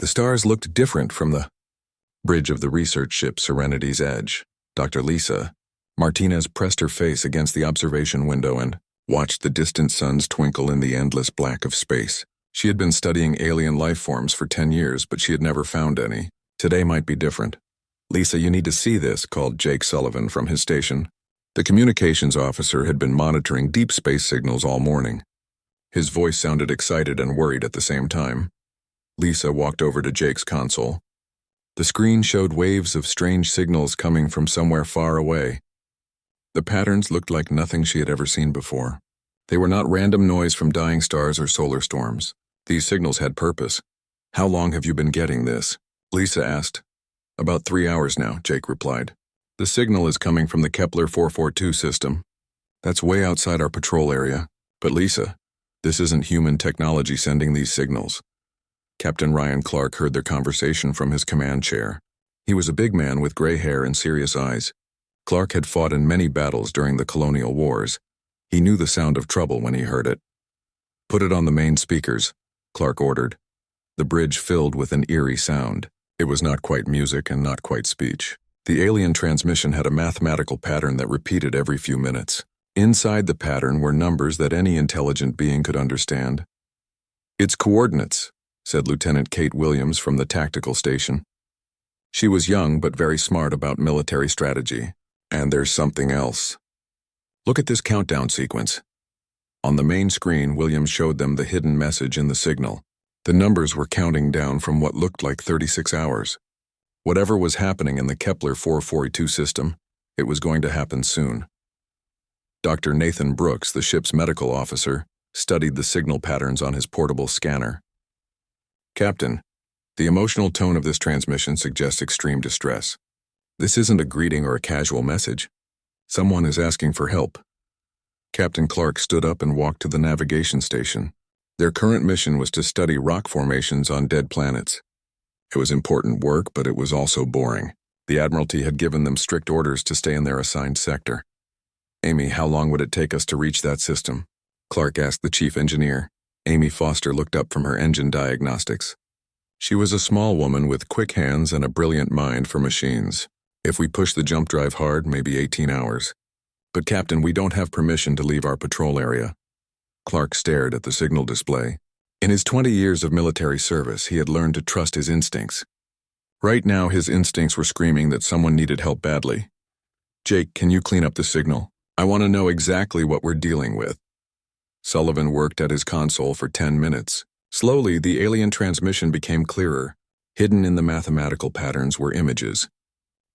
stars looked different from the bridge of the research ship Serenity's Edge. Dr. Lisa Martinez pressed her face against the observation window and watched the distant suns twinkle in the endless black of space. She had been studying alien life forms for 10 years, but she had never found any. Today might be different. "Lisa, you need to see this," called Jake Sullivan from his station. The communications officer had been monitoring deep space signals all morning. His voice sounded excited and worried at the same time. Lisa walked over to Jake's console. The screen showed waves of strange signals coming from somewhere far away. The patterns looked like nothing she had ever seen before. They were not random noise from dying stars or solar storms. These signals had purpose. "How long have you been getting this?" Lisa asked. "About 3 hours now," Jake replied. "The signal is coming from the Kepler 442 system. That's way outside our patrol area. But Lisa, this isn't human technology sending these signals." Captain Ryan Clark heard their conversation from his command chair. He was a big man with gray hair and serious eyes. Clark had fought in many battles during the colonial wars. He knew the sound of trouble when he heard it. "Put it on the main speakers," Clark ordered. The bridge filled with an eerie sound. It was not quite music and not quite speech. The alien transmission had a mathematical pattern that repeated every few minutes. Inside the pattern were numbers that any intelligent being could understand. "It's coordinates," said Lieutenant Kate Williams from the tactical station. She was young but very smart about military strategy. "And there's something else. Look at this countdown sequence." On the main screen, Williams showed them the hidden message in the signal. The numbers were counting down from what looked like 36 hours. Whatever was happening in the Kepler 442 system, it was going to happen soon. Dr. Nathan Brooks, the ship's medical officer, studied the signal patterns on his portable scanner. "Captain, the emotional tone of this transmission suggests extreme distress. This isn't a greeting or a casual message. Someone is asking for help." Captain Clark stood up and walked to the navigation station. Their current mission was to study rock formations on dead planets. It was important work, but it was also boring. The Admiralty had given them strict orders to stay in their assigned sector. "Amy, how long would it take us to reach that system?" Clark asked the chief engineer. Amy Foster looked up from her engine diagnostics. She was a small woman with quick hands and a brilliant mind for machines. "If we push the jump drive hard, maybe 18 hours. But Captain, we don't have permission to leave our patrol area." Clark stared at the signal display. In his 20 years of military service, he had learned to trust his instincts. Right now, his instincts were screaming that someone needed help badly. "Jake, can you clean up the signal? I want to know exactly what we're dealing with." Sullivan worked at his console for 10 minutes. Slowly, the alien transmission became clearer. Hidden in the mathematical patterns were images.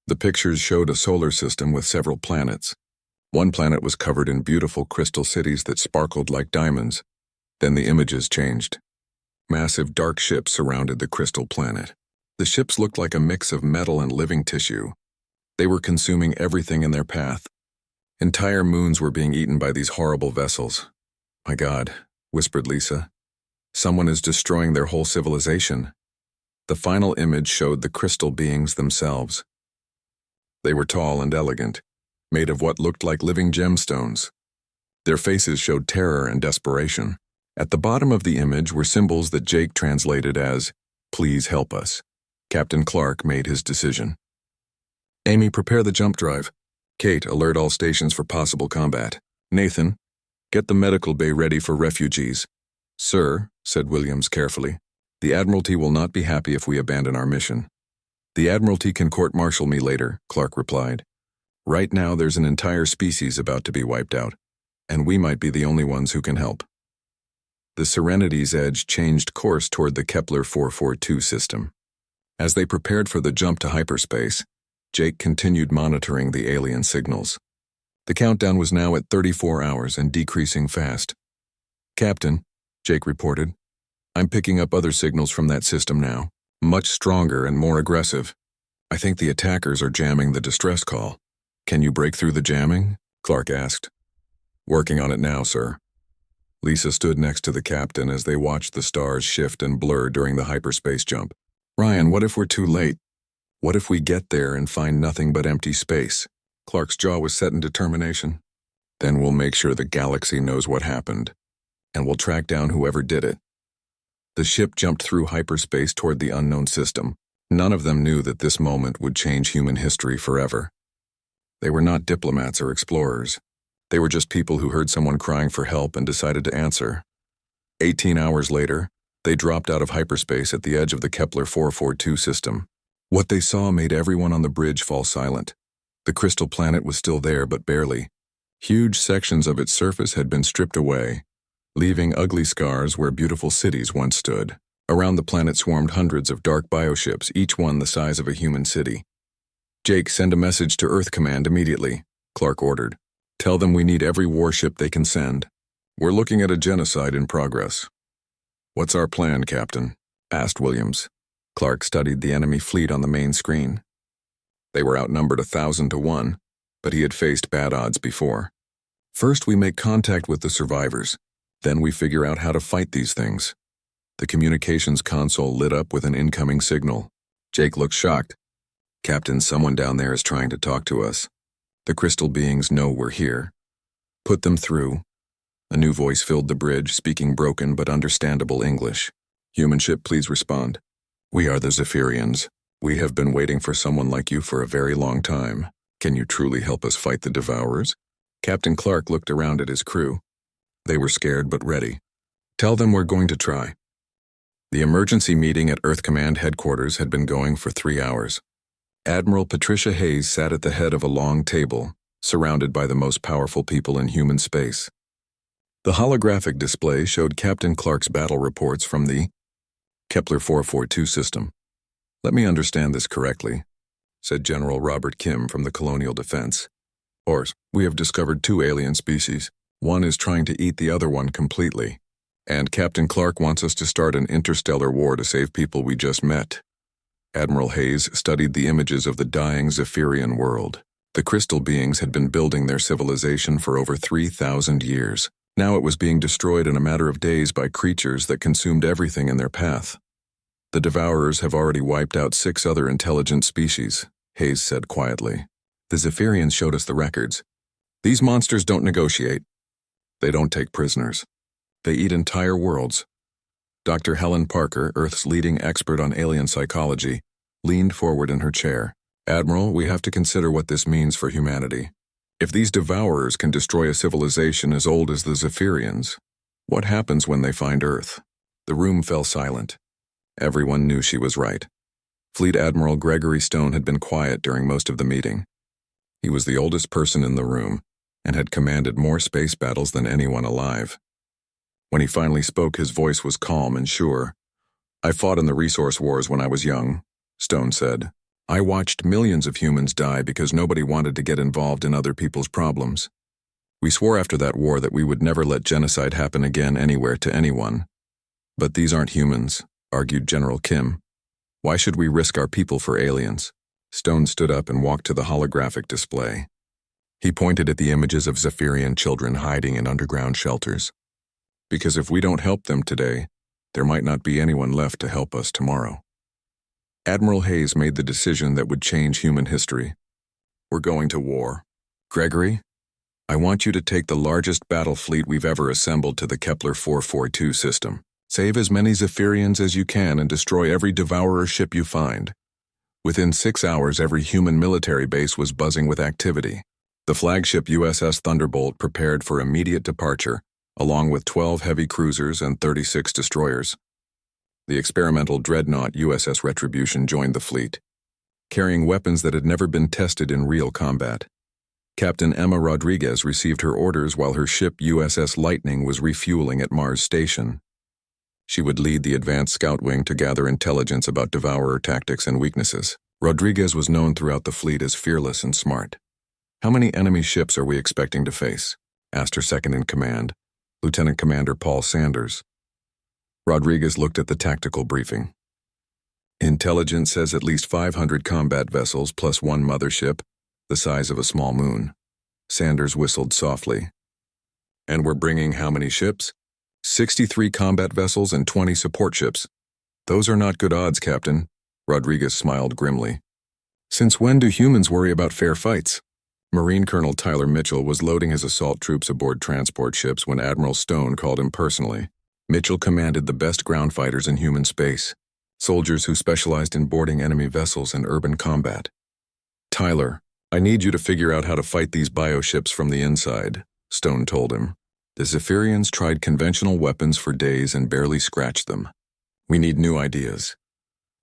The pictures showed a solar system with several planets. One planet was covered in beautiful crystal cities that sparkled like diamonds. Then the images changed. Massive dark ships surrounded the crystal planet. The ships looked like a mix of metal and living tissue. They were consuming everything in their path. Entire moons were being eaten by these horrible vessels. "My God," whispered Lisa. "Someone is destroying their whole civilization." The final image showed the crystal beings themselves. They were tall and elegant, made of what looked like living gemstones. Their faces showed terror and desperation. At the bottom of the image were symbols that Jake translated as, "Please help us." Captain Clark made his decision. "Amy, prepare the jump drive. Kate, alert all stations for possible combat. Nathan, get the medical bay ready for refugees." "Sir," said Williams carefully, "the Admiralty will not be happy if we abandon our mission." "The Admiralty can court-martial me later," Clark replied. "Right now there's an entire species about to be wiped out, and we might be the only ones who can help." The Serenity's Edge changed course toward the Kepler 442 system. As they prepared for the jump to hyperspace, Jake continued monitoring the alien signals. The countdown was now at 34 hours and decreasing fast. "Captain," Jake reported, "I'm picking up other signals from that system now, much stronger and more aggressive. I think the attackers are jamming the distress call." "Can you break through the jamming?" Clark asked. "Working on it now, sir." Lisa stood next to the captain as they watched the stars shift and blur during the hyperspace jump. "Ryan, what if we're too late? What if we get there and find nothing but empty space?" Clark's jaw was set in determination. "Then we'll make sure the galaxy knows what happened, and we'll track down whoever did it." The ship jumped through hyperspace toward the unknown system. None of them knew that this moment would change human history forever. They were not diplomats or explorers. They were just people who heard someone crying for help and decided to answer. 18 hours later, they dropped out of hyperspace at the edge of the Kepler 442 system. What they saw made everyone on the bridge fall silent. The crystal planet was still there, but barely. Huge sections of its surface had been stripped away, leaving ugly scars where beautiful cities once stood. Around the planet swarmed hundreds of dark bioships, each one the size of a human city. "Jake, send a message to Earth Command immediately," Clark ordered. "Tell them we need every warship they can send. We're looking at a genocide in progress." "What's our plan, Captain?" asked Williams. Clark studied the enemy fleet on the main screen. They were outnumbered 1,000 to 1, but he had faced bad odds before. "First, we make contact with the survivors. Then we figure out how to fight these things." The communications console lit up with an incoming signal. Jake looked shocked. "Captain, someone down there is trying to talk to us. The crystal beings know we're here. Put them through." A new voice filled the bridge, speaking broken but understandable English. "Human ship, please respond. We are the Zephyrians. We have been waiting for someone like you for a very long time. Can you truly help us fight the Devourers?" Captain Clark looked around at his crew. They were scared but ready. "Tell them we're going to try." The emergency meeting at Earth Command headquarters had been going for 3 hours. Admiral Patricia Hayes sat at the head of a long table, surrounded by the most powerful people in human space. The holographic display showed Captain Clark's battle reports from the Kepler 442 system. "Let me understand this correctly," said General Robert Kim from the Colonial Defense. "We have discovered 2 alien species. One is trying to eat the other one completely. And Captain Clark wants us to start an interstellar war to save people we just met." Admiral Hayes studied the images of the dying Zephyrian world. The crystal beings had been building their civilization for over 3,000 years. Now it was being destroyed in a matter of days by creatures that consumed everything in their path. "The Devourers have already wiped out 6 other intelligent species," Hayes said quietly. "The Zephyrians showed us the records. These monsters don't negotiate. They don't take prisoners. They eat entire worlds." Dr. Helen Parker, Earth's leading expert on alien psychology, leaned forward in her chair. "Admiral, we have to consider what this means for humanity. If these Devourers can destroy a civilization as old as the Zephyrians, what happens when they find Earth?" The room fell silent. Everyone knew she was right. Fleet Admiral Gregory Stone had been quiet during most of the meeting. He was the oldest person in the room and had commanded more space battles than anyone alive. When he finally spoke, his voice was calm and sure. "I fought in the resource wars when I was young," Stone said. "I watched millions of humans die because nobody wanted to get involved in other people's problems. We swore after that war that we would never let genocide happen again anywhere to anyone. But these aren't humans," argued General Kim. "Why should we risk our people for aliens?" Stone stood up and walked to the holographic display. He pointed at the images of Zephyrian children hiding in underground shelters. "Because if we don't help them today, there might not be anyone left to help us tomorrow." Admiral Hayes made the decision that would change human history. "We're going to war. Gregory, I want you to take the largest battle fleet we've ever assembled to the Kepler 442 system. Save as many Zephyrians as you can and destroy every Devourer ship you find." Within 6 hours, every human military base was buzzing with activity. The flagship USS Thunderbolt prepared for immediate departure, along with 12 heavy cruisers and 36 destroyers. The experimental dreadnought USS Retribution joined the fleet, carrying weapons that had never been tested in real combat. Captain Emma Rodriguez received her orders while her ship USS Lightning was refueling at Mars Station. She would lead the advanced scout wing to gather intelligence about Devourer tactics and weaknesses. Rodriguez was known throughout the fleet as fearless and smart. "How many enemy ships are we expecting to face?" asked her second-in-command, Lieutenant Commander Paul Sanders. Rodriguez looked at the tactical briefing. "Intelligence says at least 500 combat vessels plus 1 mothership, the size of a small moon." Sanders whistled softly. "And we're bringing how many ships?" 63 combat vessels and 20 support ships. "Those are not good odds, Captain." Rodriguez smiled grimly. "Since when do humans worry about fair fights?" Marine Colonel Tyler Mitchell was loading his assault troops aboard transport ships when Admiral Stone called him personally. Mitchell commanded the best ground fighters in human space, soldiers who specialized in boarding enemy vessels and urban combat. Tyler, I need you to figure out how to fight these bioships from the inside, Stone told him. The Zephyrians tried conventional weapons for days and barely scratched them. We need new ideas.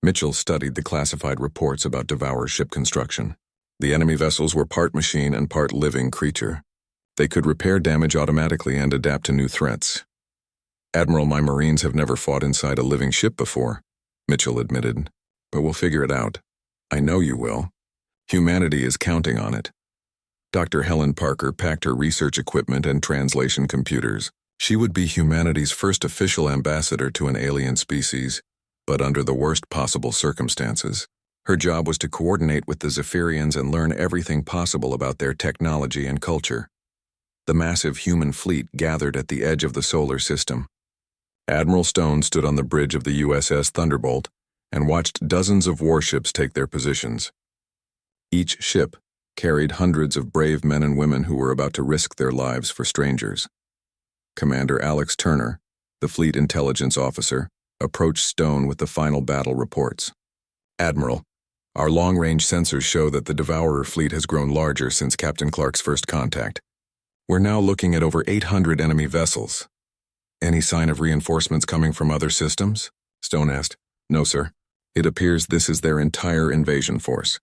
Mitchell studied the classified reports about Devourer ship construction. The enemy vessels were part machine and part living creature. They could repair damage automatically and adapt to new threats. Admiral, my Marines have never fought inside a living ship before, Mitchell admitted, but we'll figure it out. I know you will. Humanity is counting on it. Dr. Helen Parker packed her research equipment and translation computers. She would be humanity's first official ambassador to an alien species, but under the worst possible circumstances. Her job was to coordinate with the Zephyrians and learn everything possible about their technology and culture. The massive human fleet gathered at the edge of the solar system. Admiral Stone stood on the bridge of the USS Thunderbolt and watched dozens of warships take their positions. Each ship carried hundreds of brave men and women who were about to risk their lives for strangers. Commander Alex Turner, the fleet intelligence officer, approached Stone with the final battle reports. Admiral, our long-range sensors show that the Devourer fleet has grown larger since Captain Clark's first contact. We're now looking at over 800 enemy vessels. Any sign of reinforcements coming from other systems? Stone asked. No, sir. It appears this is their entire invasion force.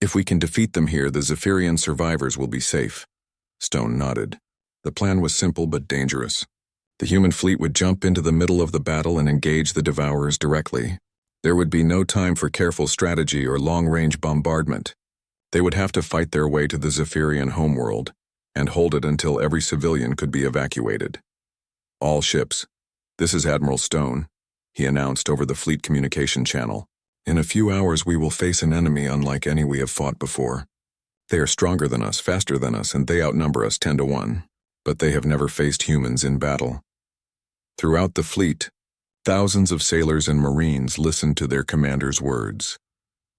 If we can defeat them here, the Zephyrian survivors will be safe. Stone nodded. The plan was simple but dangerous. The human fleet would jump into the middle of the battle and engage the Devourers directly. There would be no time for careful strategy or long-range bombardment. They would have to fight their way to the Zephyrian homeworld and hold it until every civilian could be evacuated. All ships. This is Admiral Stone, he announced over the fleet communication channel. In a few hours we will face an enemy unlike any we have fought before. They are stronger than us, faster than us, and they outnumber us 10-1. But they have never faced humans in battle. Throughout the fleet, thousands of sailors and Marines listened to their commander's words.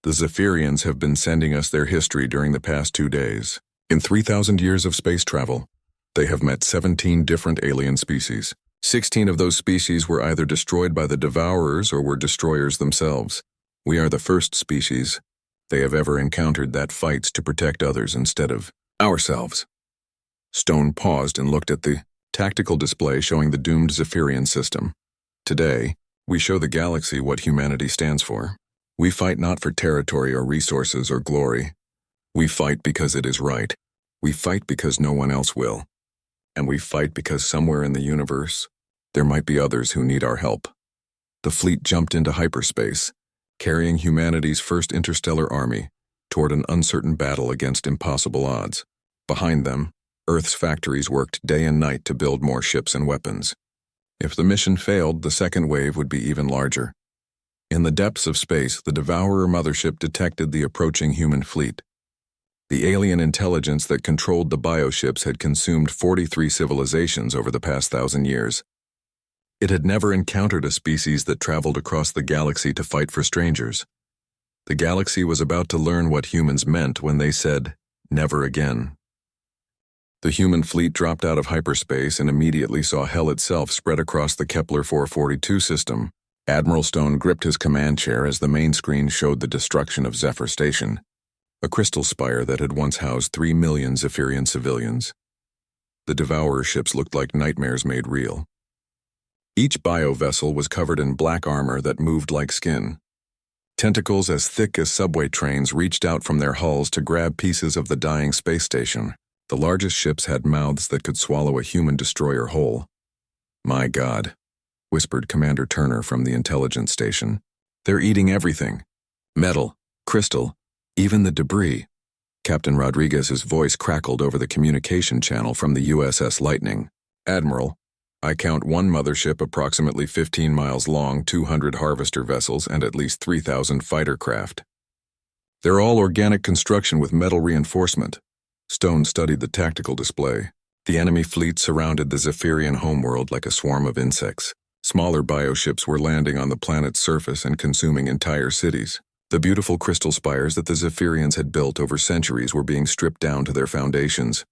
The Zephyrians have been sending us their history during the past 2 days. In 3,000 years of space travel, they have met 17 different alien species. 16 of those species were either destroyed by the Devourers or were destroyers themselves. We are the first species they have ever encountered that fights to protect others instead of ourselves. Stone paused and looked at the tactical display showing the doomed Zephyrian system. Today, we show the galaxy what humanity stands for. We fight not for territory or resources or glory. We fight because it is right. We fight because no one else will. And we fight because somewhere in the universe, there might be others who need our help. The fleet jumped into hyperspace, carrying humanity's first interstellar army toward an uncertain battle against impossible odds. Behind them, Earth's factories worked day and night to build more ships and weapons. If the mission failed, the second wave would be even larger. In the depths of space, the Devourer mothership detected the approaching human fleet. The alien intelligence that controlled the bioships had consumed 43 civilizations over the past 1,000 years. It had never encountered a species that traveled across the galaxy to fight for strangers. The galaxy was about to learn what humans meant when they said, "Never again." The human fleet dropped out of hyperspace and immediately saw hell itself spread across the Kepler 442 system. Admiral Stone gripped his command chair as the main screen showed the destruction of Zephyr Station, a crystal spire that had once housed 3 million Zephyrian civilians. The Devourer ships looked like nightmares made real. Each bio-vessel was covered in black armor that moved like skin. Tentacles as thick as subway trains reached out from their hulls to grab pieces of the dying space station. The largest ships had mouths that could swallow a human destroyer whole. "My God," whispered Commander Turner from the intelligence station. "They're eating everything. Metal, crystal, even the debris." Captain Rodriguez's voice crackled over the communication channel from the USS Lightning. "Admiral, I count one mothership approximately 15 miles long, 200 harvester vessels, and at least 3,000 fighter craft. They're all organic construction with metal reinforcement." Stone studied the tactical display. The enemy fleet surrounded the Zephyrian homeworld like a swarm of insects. Smaller bioships were landing on the planet's surface and consuming entire cities. The beautiful crystal spires that the Zephyrians had built over centuries were being stripped down to their foundations.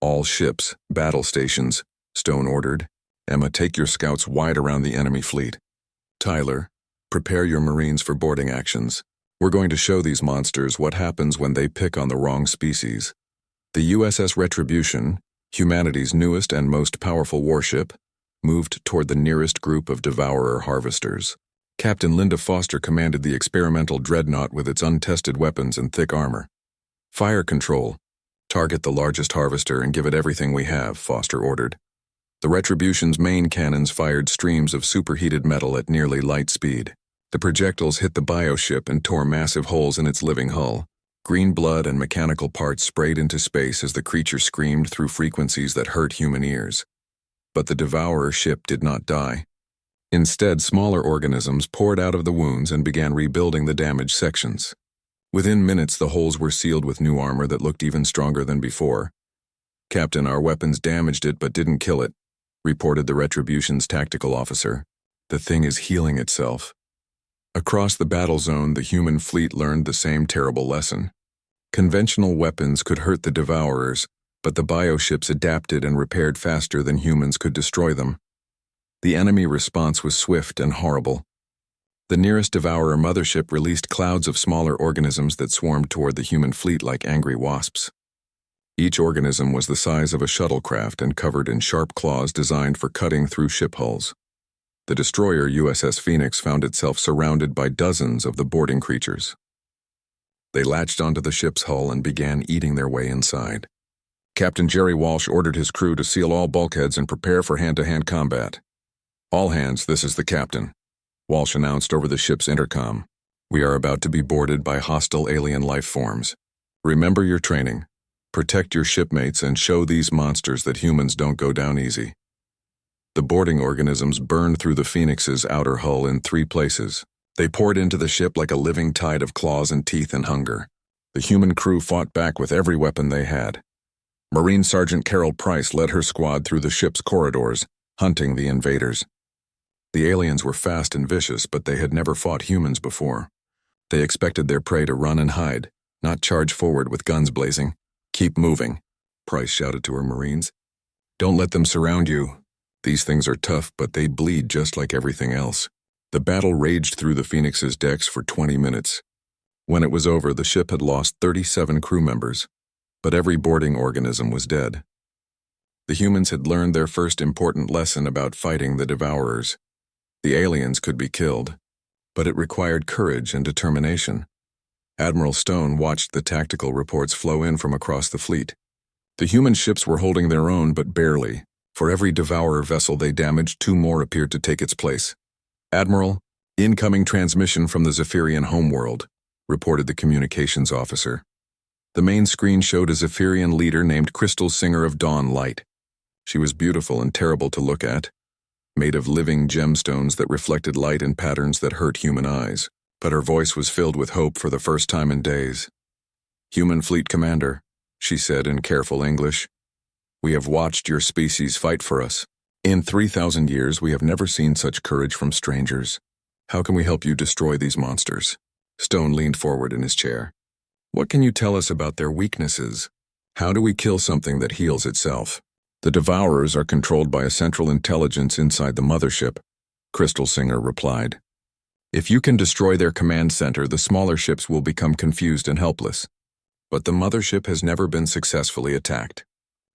"All ships, battle stations," Stone ordered. Emma, take your scouts wide around the enemy fleet. Tyler, prepare your Marines for boarding actions. We're going to show these monsters what happens when they pick on the wrong species. The USS Retribution, humanity's newest and most powerful warship, moved toward the nearest group of devourer harvesters. Captain Linda Foster commanded the experimental dreadnought with its untested weapons and thick armor. Fire control. Target the largest harvester and give it everything we have, Foster ordered. The Retribution's main cannons fired streams of superheated metal at nearly light speed. The projectiles hit the bioship and tore massive holes in its living hull. Green blood and mechanical parts sprayed into space as the creature screamed through frequencies that hurt human ears. But the devourer ship did not die. Instead, smaller organisms poured out of the wounds and began rebuilding the damaged sections. Within minutes, the holes were sealed with new armor that looked even stronger than before. Captain, our weapons damaged it but didn't kill it, reported the Retribution's tactical officer. The thing is healing itself. Across the battle zone, the human fleet learned the same terrible lesson. Conventional weapons could hurt the devourers, but the bioships adapted and repaired faster than humans could destroy them. The enemy response was swift and horrible. The nearest devourer mothership released clouds of smaller organisms that swarmed toward the human fleet like angry wasps. Each organism was the size of a shuttlecraft and covered in sharp claws designed for cutting through ship hulls. The destroyer USS Phoenix found itself surrounded by dozens of the boarding creatures. They latched onto the ship's hull and began eating their way inside. Captain Jerry Walsh ordered his crew to seal all bulkheads and prepare for hand-to-hand combat. All hands, this is the captain, Walsh announced over the ship's intercom. We are about to be boarded by hostile alien life forms. Remember your training. Protect your shipmates and show these monsters that humans don't go down easy. The boarding organisms burned through the Phoenix's outer hull in 3 places. They poured into the ship like a living tide of claws and teeth and hunger. The human crew fought back with every weapon they had. Marine Sergeant Carol Price led her squad through the ship's corridors, hunting the invaders. The aliens were fast and vicious, but they had never fought humans before. They expected their prey to run and hide, not charge forward with guns blazing. Keep moving, Price shouted to her Marines. Don't let them surround you. These things are tough, but they bleed just like everything else. The battle raged through the Phoenix's decks for 20 minutes. When it was over, the ship had lost 37 crew members, but every boarding organism was dead. The humans had learned their first important lesson about fighting the devourers. The aliens could be killed, but it required courage and determination. Admiral Stone watched the tactical reports flow in from across the fleet. The human ships were holding their own, but barely. For every devourer vessel they damaged, 2 more appeared to take its place. Admiral, incoming transmission from the Zephyrian homeworld, reported the communications officer. The main screen showed a Zephyrian leader named Crystal Singer of Dawn Light. She was beautiful and terrible to look at, made of living gemstones that reflected light in patterns that hurt human eyes, but her voice was filled with hope for the first time in days. Human Fleet Commander, she said in careful English, we have watched your species fight for us. In 3,000 years, we have never seen such courage from strangers. How can we help you destroy these monsters? Stone leaned forward in his chair. What can you tell us about their weaknesses? How do we kill something that heals itself? The devourers are controlled by a central intelligence inside the mothership, Crystal Singer replied. If you can destroy their command center, the smaller ships will become confused and helpless. But the mothership has never been successfully attacked.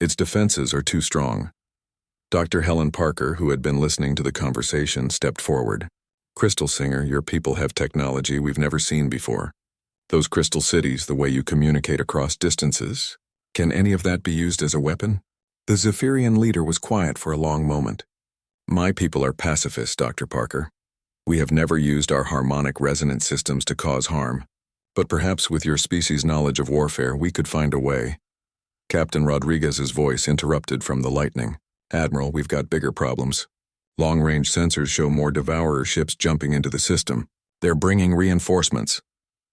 Its defenses are too strong. Dr. Helen Parker, who had been listening to the conversation, stepped forward. Crystal Singer, your people have technology we've never seen before. Those crystal cities, the way you communicate across distances. Can any of that be used as a weapon? The Zephyrian leader was quiet for a long moment. My people are pacifists, Dr. Parker. We have never used our harmonic resonance systems to cause harm. But perhaps with your species' knowledge of warfare, we could find a way. Captain Rodriguez's voice interrupted from the lightning. Admiral, we've got bigger problems. Long-range sensors show more devourer ships jumping into the system. They're bringing reinforcements.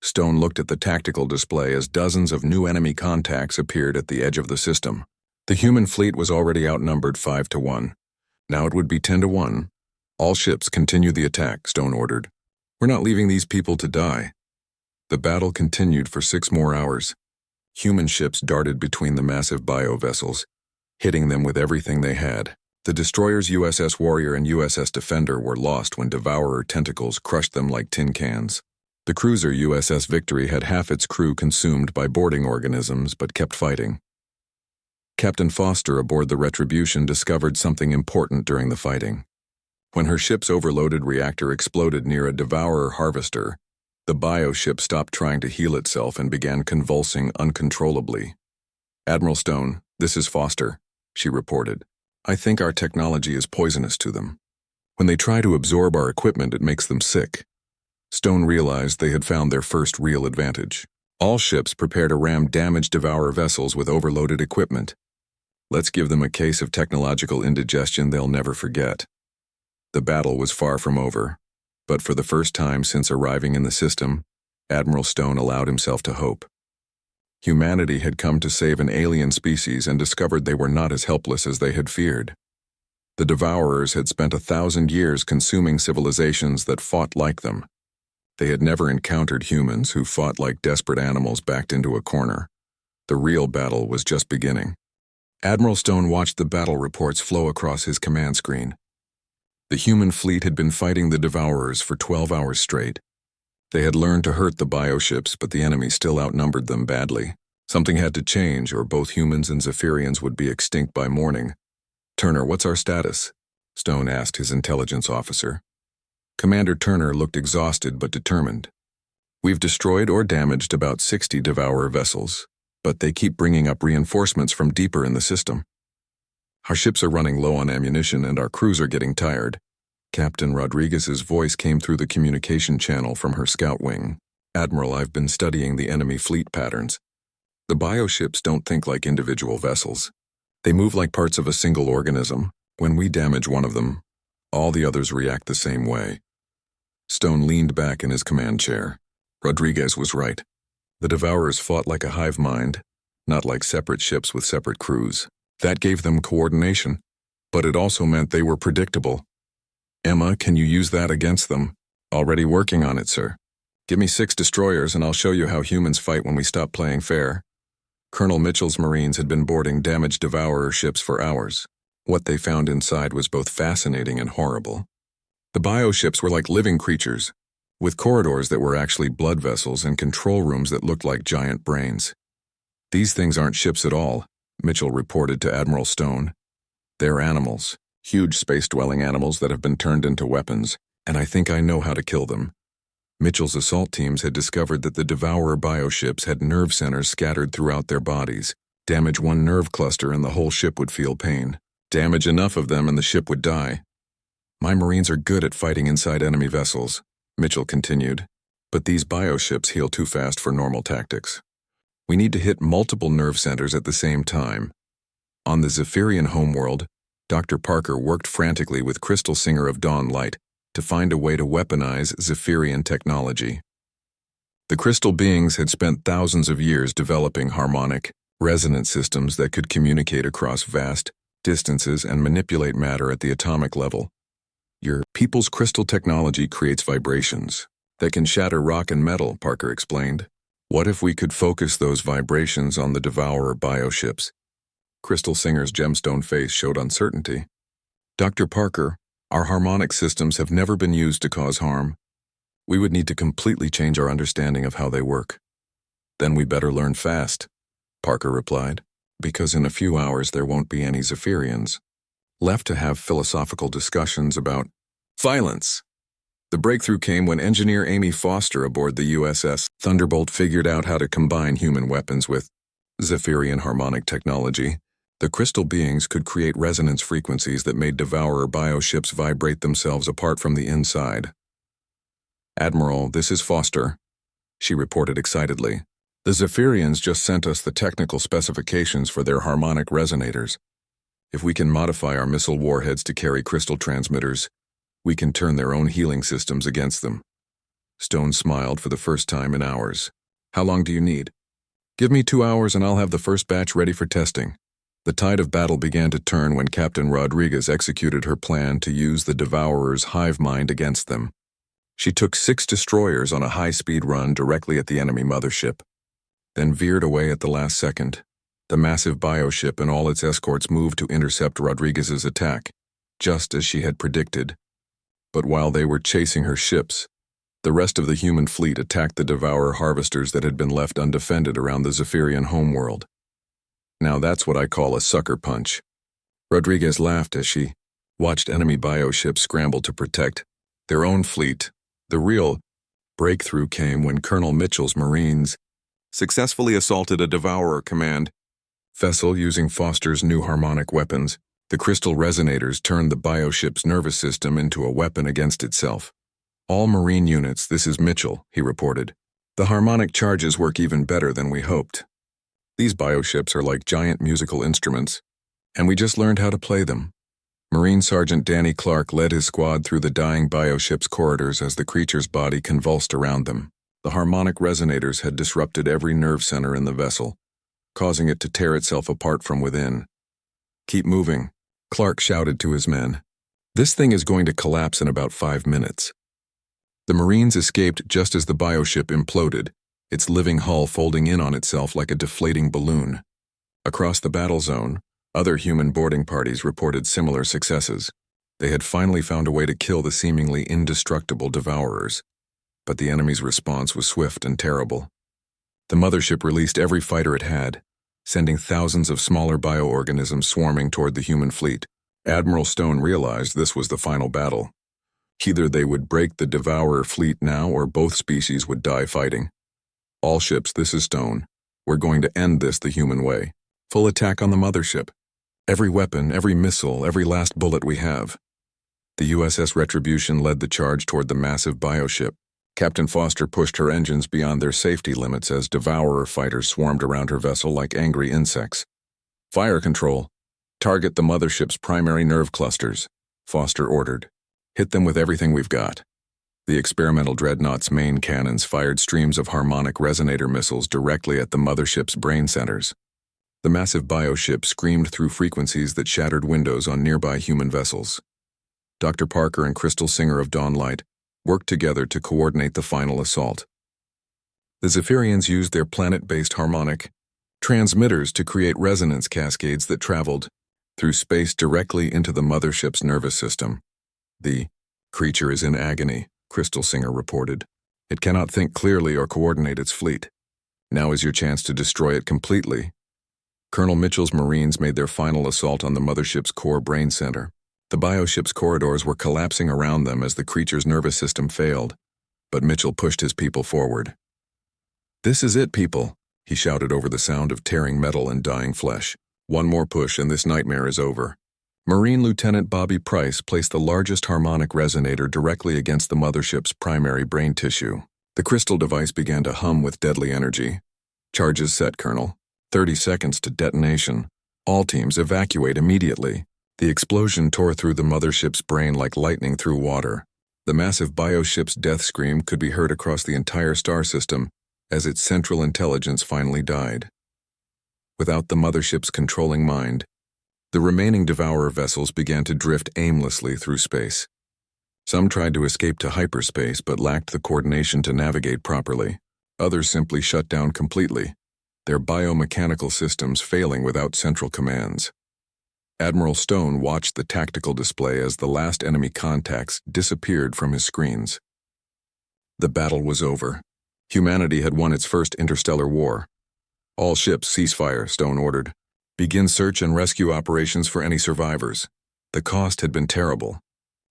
Stone looked at the tactical display as dozens of new enemy contacts appeared at the edge of the system. The human fleet was already outnumbered 5-1. Now it would be 10-1. All ships continue the attack, Stone ordered. We're not leaving these people to die. The battle continued for 6 more hours. Human ships darted between the massive bio-vessels, hitting them with everything they had. The destroyers USS Warrior and USS Defender were lost when Devourer tentacles crushed them like tin cans. The cruiser USS Victory had half its crew consumed by boarding organisms but kept fighting. Captain Foster aboard the Retribution discovered something important during the fighting. When her ship's overloaded reactor exploded near a Devourer harvester, the bioship stopped trying to heal itself and began convulsing uncontrollably. "Admiral Stone, this is Foster," she reported. "I think our technology is poisonous to them. When they try to absorb our equipment, it makes them sick." Stone realized they had found their first real advantage. All ships prepare to ram damaged Devourer vessels with overloaded equipment. Let's give them a case of technological indigestion they'll never forget. The battle was far from over, but for the first time since arriving in the system, Admiral Stone allowed himself to hope. Humanity had come to save an alien species and discovered they were not as helpless as they had feared. The Devourers had spent 1,000 years consuming civilizations that fought like them. They had never encountered humans who fought like desperate animals backed into a corner. The real battle was just beginning. Admiral Stone watched the battle reports flow across his command screen. The human fleet had been fighting the Devourers for 12 hours straight. They had learned to hurt the bioships, but the enemy still outnumbered them badly. Something had to change, or both humans and Zephyrians would be extinct by morning. "Turner, what's our status?" Stone asked his intelligence officer. Commander Turner looked exhausted but determined. "We've destroyed or damaged about 60 Devourer vessels, but they keep bringing up reinforcements from deeper in the system. Our ships are running low on ammunition and our crews are getting tired." Captain Rodriguez's voice came through the communication channel from her scout wing. "Admiral, I've been studying the enemy fleet patterns. The bioships don't think like individual vessels. They move like parts of a single organism. When we damage one of them, all the others react the same way." Stone leaned back in his command chair. Rodriguez was right. The Devourers fought like a hive mind, not like separate ships with separate crews. That gave them coordination, but it also meant they were predictable. "Emma, can you use that against them?" "Already working on it, sir. Give me 6 destroyers and I'll show you how humans fight when we stop playing fair." Colonel Mitchell's Marines had been boarding damaged Devourer ships for hours. What they found inside was both fascinating and horrible. The bioships were like living creatures, with corridors that were actually blood vessels and control rooms that looked like giant brains. "These things aren't ships at all," Mitchell reported to Admiral Stone. "They're animals, huge space-dwelling animals that have been turned into weapons, and I think I know how to kill them." Mitchell's assault teams had discovered that the Devourer bioships had nerve centers scattered throughout their bodies. Damage one nerve cluster and the whole ship would feel pain. Damage enough of them and the ship would die. "My Marines are good at fighting inside enemy vessels," Mitchell continued, "but these bioships heal too fast for normal tactics. We need to hit multiple nerve centers at the same time." On the Zephyrian homeworld, Dr. Parker worked frantically with Crystal Singer of Dawn Light to find a way to weaponize Zephyrian technology. The crystal beings had spent thousands of years developing harmonic, resonant systems that could communicate across vast distances and manipulate matter at the atomic level. "Your people's crystal technology creates vibrations that can shatter rock and metal," Parker explained. "What if we could focus those vibrations on the Devourer bioships?" Crystal Singer's gemstone face showed uncertainty. "Dr. Parker, our harmonic systems have never been used to cause harm. We would need to completely change our understanding of how they work." "Then we better learn fast," Parker replied, "because in a few hours there won't be any Zephyrians left to have philosophical discussions about violence." The breakthrough came when engineer Amy Foster aboard the USS Thunderbolt figured out how to combine human weapons with Zephyrian harmonic technology. The crystal beings could create resonance frequencies that made Devourer bioships vibrate themselves apart from the inside. "Admiral, this is Foster," she reported excitedly. "The Zephyrians just sent us the technical specifications for their harmonic resonators. If we can modify our missile warheads to carry crystal transmitters, we can turn their own healing systems against them." Stone smiled for the first time in hours. "How long do you need?" "Give me 2 hours and I'll have the first batch ready for testing." The tide of battle began to turn when Captain Rodriguez executed her plan to use the Devourer's hive mind against them. She took 6 destroyers on a high-speed run directly at the enemy mothership, then veered away at the last second. The massive bioship and all its escorts moved to intercept Rodriguez's attack. just as she had predicted. But while they were chasing her ships, the rest of the human fleet attacked the Devourer harvesters that had been left undefended around the Zephyrian homeworld. Now that's what I call a sucker punch. Rodriguez laughed as she watched enemy bioships scramble to protect their own fleet. The real breakthrough came when Colonel Mitchell's Marines successfully assaulted a Devourer command vessel using Foster's new harmonic weapons. The crystal resonators turned the bioship's nervous system into a weapon against itself. "All Marine units, this is Mitchell," he reported. "The harmonic charges work even better than we hoped. These bioships are like giant musical instruments, and we just learned how to play them." Marine Sergeant Danny Clark led his squad through the dying bioship's corridors as the creature's body convulsed around them. The harmonic resonators had disrupted every nerve center in the vessel, causing it to tear itself apart from within. "Keep moving," Clark shouted to his men. "This thing is going to collapse in about 5 minutes." The Marines escaped just as the bioship imploded, its living hull folding in on itself like a deflating balloon. Across the battle zone, other human boarding parties reported similar successes. They had finally found a way to kill the seemingly indestructible Devourers, but the enemy's response was swift and terrible. The mothership released every fighter it had, sending thousands of smaller bioorganisms swarming toward the human fleet. Admiral Stone realized this was the final battle. Either they would break the Devourer fleet now or both species would die fighting. "All ships, this is Stone. We're going to end this the human way. Full attack on the mothership. Every weapon, every missile, every last bullet we have." The USS Retribution led the charge toward the massive bioship. Captain Foster pushed her engines beyond their safety limits as Devourer fighters swarmed around her vessel like angry insects. "Fire control. Target the mothership's primary nerve clusters," Foster ordered. "Hit them with everything we've got." The experimental dreadnought's main cannons fired streams of harmonic resonator missiles directly at the mothership's brain centers. The massive bioship screamed through frequencies that shattered windows on nearby human vessels. Dr. Parker and Crystal Singer of Dawnlight worked together to coordinate the final assault. The Zephyrians used their planet-based harmonic transmitters to create resonance cascades that traveled through space directly into the mothership's nervous system. "The creature is in agony," Crystal Singer reported. "It cannot think clearly or coordinate its fleet. Now is your chance to destroy it completely." Colonel Mitchell's Marines made their final assault on the mothership's core brain center. The bioship's corridors were collapsing around them as the creature's nervous system failed, but Mitchell pushed his people forward. "This is it, people," he shouted over the sound of tearing metal and dying flesh. "One more push and this nightmare is over." Marine Lieutenant Bobby Price placed the largest harmonic resonator directly against the mothership's primary brain tissue. The crystal device began to hum with deadly energy. "Charges set, Colonel. 30 seconds to detonation. All teams evacuate immediately." The explosion tore through the mothership's brain like lightning through water. The massive bioship's death scream could be heard across the entire star system as its central intelligence finally died. Without the mothership's controlling mind, the remaining Devourer vessels began to drift aimlessly through space. Some tried to escape to hyperspace but lacked the coordination to navigate properly. Others simply shut down completely, their biomechanical systems failing without central commands. Admiral Stone watched the tactical display as the last enemy contacts disappeared from his screens. The battle was over. Humanity had won its first interstellar war. "All ships, cease fire," Stone ordered. "Begin search and rescue operations for any survivors." The cost had been terrible.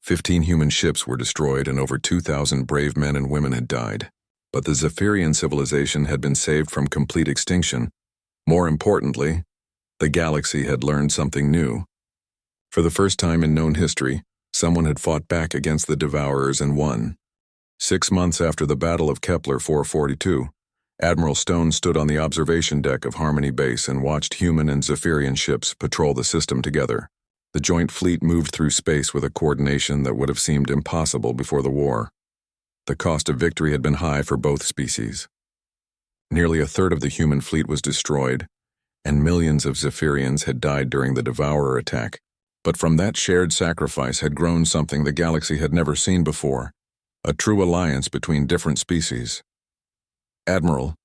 15 human ships were destroyed and over 2,000 brave men and women had died. But the Zephyrian civilization had been saved from complete extinction. More importantly, the galaxy had learned something new. For the first time in known history, someone had fought back against the Devourers and won. 6 months after the Battle of Kepler 442, Admiral Stone stood on the observation deck of Harmony Base and watched human and Zephyrian ships patrol the system together. The joint fleet moved through space with a coordination that would have seemed impossible before the war. The cost of victory had been high for both species. Nearly a third of the human fleet was destroyed, and millions of Zephyrians had died during the Devourer attack. But from that shared sacrifice had grown something the galaxy had never seen before, a true alliance between different species. "Admiral,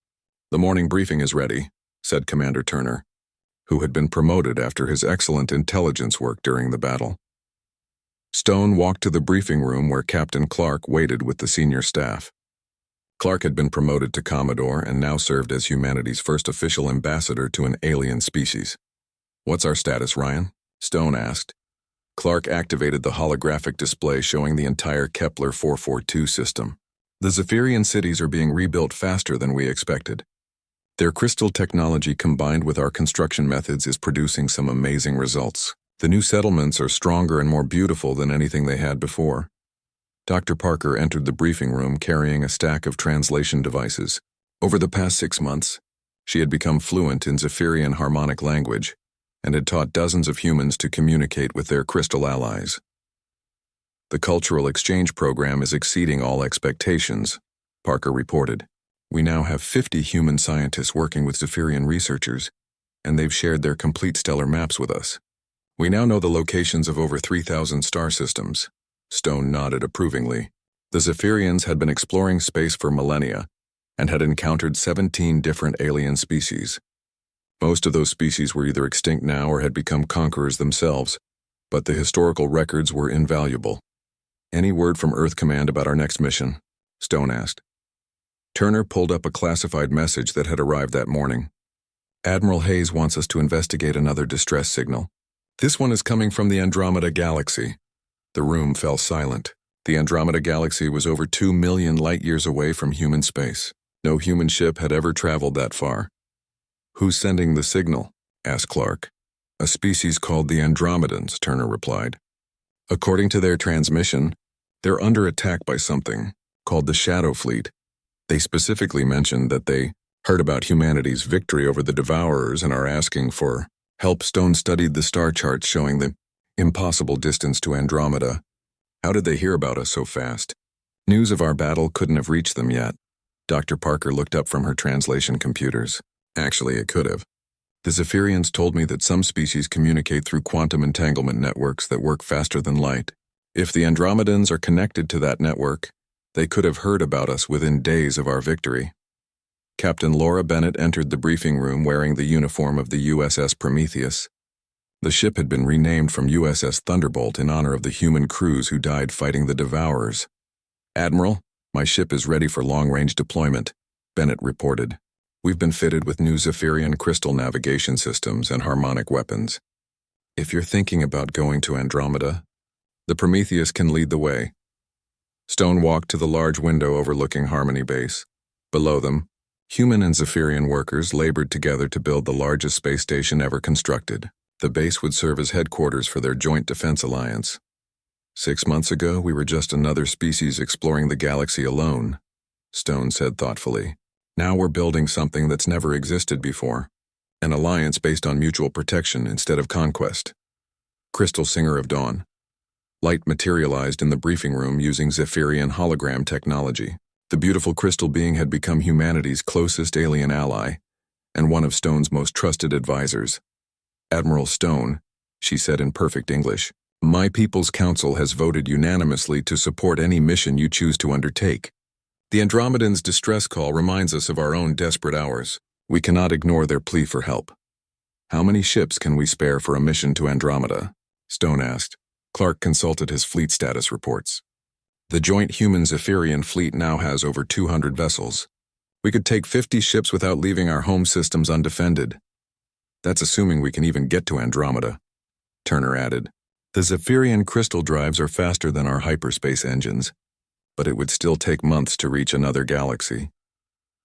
the morning briefing is ready," said Commander Turner, who had been promoted after his excellent intelligence work during the battle. Stone walked to the briefing room where Captain Clark waited with the senior staff. Clark had been promoted to Commodore and now served as humanity's first official ambassador to an alien species. "What's our status, Ryan?" Stone asked. Clark activated the holographic display showing the entire Kepler 442 system. "The Zephyrian cities are being rebuilt faster than we expected. Their crystal technology combined with our construction methods is producing some amazing results. The new settlements are stronger and more beautiful than anything they had before." Dr. Parker entered the briefing room carrying a stack of translation devices. Over the past 6 months, she had become fluent in Zephyrian harmonic language and had taught dozens of humans to communicate with their crystal allies. "The cultural exchange program is exceeding all expectations," Parker reported. "We now have 50 human scientists working with Zephyrian researchers, and they've shared their complete stellar maps with us. We now know the locations of over 3,000 star systems." Stone nodded approvingly. The Zephyrians had been exploring space for millennia and had encountered 17 different alien species. Most of those species were either extinct now or had become conquerors themselves, but the historical records were invaluable. "Any word from Earth Command about our next mission?" Stone asked. Turner pulled up a classified message that had arrived that morning. "Admiral Hayes wants us to investigate another distress signal. This one is coming from the Andromeda Galaxy." The room fell silent. The Andromeda Galaxy was over 2 million light-years away from human space. No human ship had ever traveled that far. "Who's sending the signal?" asked Clark. "A species called the Andromedans," Turner replied. "According to their transmission, they're under attack by something called the Shadow Fleet. They specifically mentioned that they heard about humanity's victory over the Devourers and are asking for help." Stone studied the star charts showing the impossible distance to Andromeda. "How did they hear about us so fast?" "News of our battle couldn't have reached them yet." Dr. Parker looked up from her translation computers. "Actually, it could have. The Zephyrians told me that some species communicate through quantum entanglement networks that work faster than light. If the Andromedans are connected to that network, they could have heard about us within days of our victory." Captain Laura Bennett entered the briefing room wearing the uniform of the USS Prometheus. The ship had been renamed from USS Thunderbolt in honor of the human crews who died fighting the Devourers. "Admiral, my ship is ready for long-range deployment," Bennett reported. "We've been fitted with new Zephyrian crystal navigation systems and harmonic weapons. If you're thinking about going to Andromeda, the Prometheus can lead the way." Stone walked to the large window overlooking Harmony Base. Below them, human and Zephyrian workers labored together to build the largest space station ever constructed. The base would serve as headquarters for their joint defense alliance. 6 months ago, we were just another species exploring the galaxy alone," Stone said thoughtfully. "Now we're building something that's never existed before. An alliance based on mutual protection instead of conquest." Crystal Singer of Dawn. Light materialized in the briefing room using Zephyrian hologram technology. The beautiful crystal being had become humanity's closest alien ally and one of Stone's most trusted advisors. "Admiral Stone," she said in perfect English, "my People's Council has voted unanimously to support any mission you choose to undertake. The Andromedans' distress call reminds us of our own desperate hours. We cannot ignore their plea for help." "How many ships can we spare for a mission to Andromeda?" Stone asked. Clark consulted his fleet status reports. "The joint human Zephyrian fleet now has over 200 vessels. We could take 50 ships without leaving our home systems undefended. That's assuming we can even get to Andromeda," Turner added. "The Zephyrian crystal drives are faster than our hyperspace engines, but it would still take months to reach another galaxy."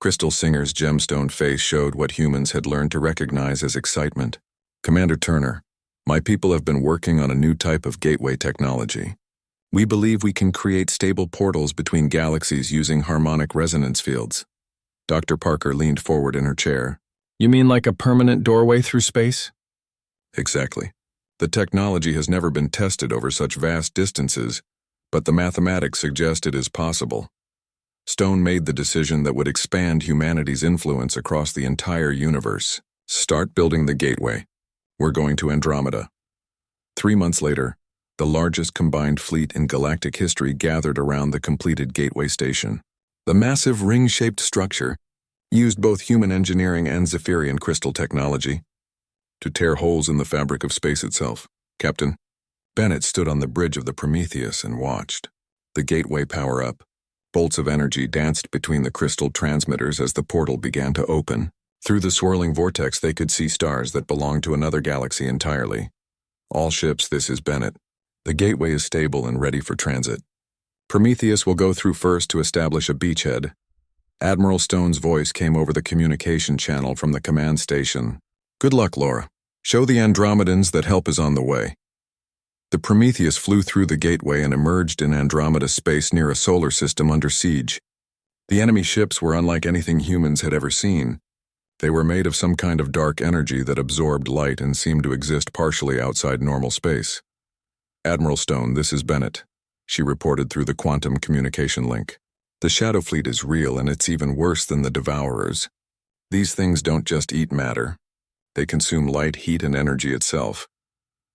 Crystal Singer's gemstone face showed what humans had learned to recognize as excitement. "Commander Turner, my people have been working on a new type of gateway technology. We believe we can create stable portals between galaxies using harmonic resonance fields." Dr. Parker leaned forward in her chair. "You mean like a permanent doorway through space?" "Exactly. The technology has never been tested over such vast distances, but the mathematics suggest it is possible. Stone made the decision that would expand humanity's influence across the entire universe. Start building the gateway. We're going to Andromeda." 3 months later, the largest combined fleet in galactic history gathered around the completed gateway station. The massive ring-shaped structure used both human engineering and Zephyrian crystal technology to tear holes in the fabric of space itself. "Captain, Bennett stood on the bridge of the Prometheus and watched. The gateway power up. Bolts of energy danced between the crystal transmitters as the portal began to open. Through the swirling vortex they could see stars that belonged to another galaxy entirely. All ships, this is Bennett. The gateway is stable and ready for transit. Prometheus will go through first to establish a beachhead. Admiral Stone's voice came over the communication channel from the command station. Good luck, Laura. Show the Andromedans that help is on the way. The Prometheus flew through the gateway and emerged in Andromeda space near a solar system under siege. The enemy ships were unlike anything humans had ever seen. They were made of some kind of dark energy that absorbed light and seemed to exist partially outside normal space. Admiral Stone, this is Bennett, she reported through the quantum communication link. The Shadow Fleet is real, and it's even worse than the Devourers. These things don't just eat matter. They consume light, heat, and energy itself.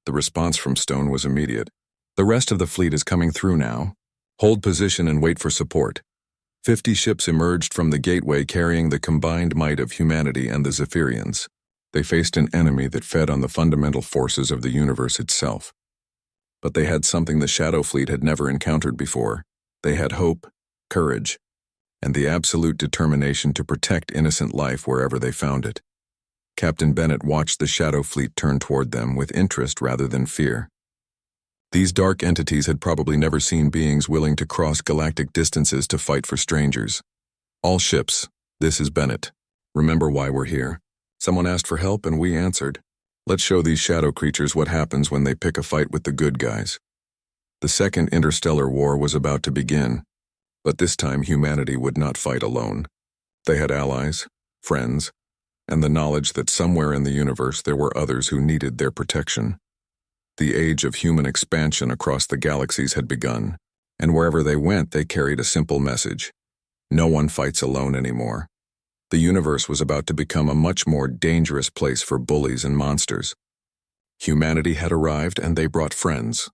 The response from Stone was immediate. The rest of the fleet is coming through now. Hold position and wait for support. 50 ships emerged from the gateway carrying the combined might of humanity and the Zephyrians. They faced an enemy that fed on the fundamental forces of the universe itself. But they had something the Shadow Fleet had never encountered before. They had hope, courage, and the absolute determination to protect innocent life wherever they found it. Captain Bennett watched the Shadow Fleet turn toward them with interest rather than fear. These dark entities had probably never seen beings willing to cross galactic distances to fight for strangers. All ships, this is Bennett. Remember why we're here. Someone asked for help and we answered. Let's show these shadow creatures what happens when they pick a fight with the good guys. The Second Interstellar War was about to begin, but this time humanity would not fight alone. They had allies, friends, and the knowledge that somewhere in the universe there were others who needed their protection. The age of human expansion across the galaxies had begun, and wherever they went they carried a simple message. No one fights alone anymore. The universe was about to become a much more dangerous place for bullies and monsters. Humanity had arrived and they brought friends,